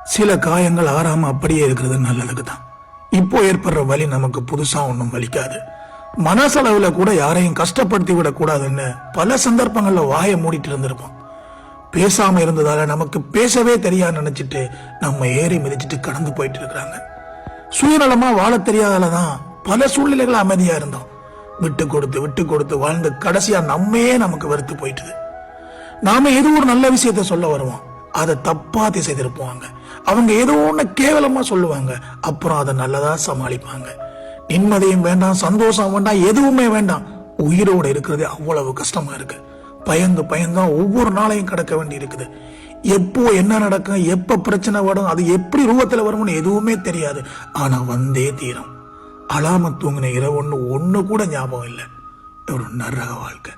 சில காயங்கள் ஆறாம அப்படியே இருக்கிறது நல்லதுக்கு தான். இப்போ ஏற்படுற வலி நமக்கு புதுசா ஒன்றும் வலிக்காது. மனசளவுல கூட யாரையும் கஷ்டப்படுத்தி விடக் கூடாதுன்னு பல சந்தர்ப்பங்கள்ல வாயை மூடிட்டு இருந்திருப்போம். பேசாம இருந்ததால நமக்கு பேசவே தெரியாது நினைச்சிட்டு நம்ம ஏறி மிதிச்சிட்டு கடந்து போயிட்டு இருக்கிறாங்க. சுயநலமா வாழ தெரியாதாலதான் பல சூழ்நிலைகள் அமைதியா இருந்தோம். விட்டு கொடுத்து வாழ்ந்து கடைசியா நம்மையே நமக்கு வெறுத்து போயிட்டுது. நாம ஏதோ ஒரு நல்ல விஷயத்த சொல்ல வருவோம், அதை தப்பா திசை திருப்புவாங்க. அவங்க ஏதோ ஒண்ணு கேவலமா சொல்லுவாங்க, அப்புறம் அதை நல்லதா சமாளிப்பாங்க. நிம்மதியும் வேண்டாம், சந்தோஷம் வேண்டாம், எதுவுமே வேண்டாம். உயிரோட இருக்கிறது அவ்வளவு கஷ்டமா இருக்கு. பயந்தான் ஒவ்வொரு நாளையும் கடக்க வேண்டி இருக்குது. எப்போ என்ன நடக்கும், எப்ப பிரச்சனை வரும், அது எப்படி ரூபத்துல வரும்னு எதுவுமே தெரியாது. ஆனா வந்தே தீரும். அலாம தூங்கின இரவு ஒண்ணு கூட ஞாபகம் இல்லை. ஒரு நரக வாழ்க்கை.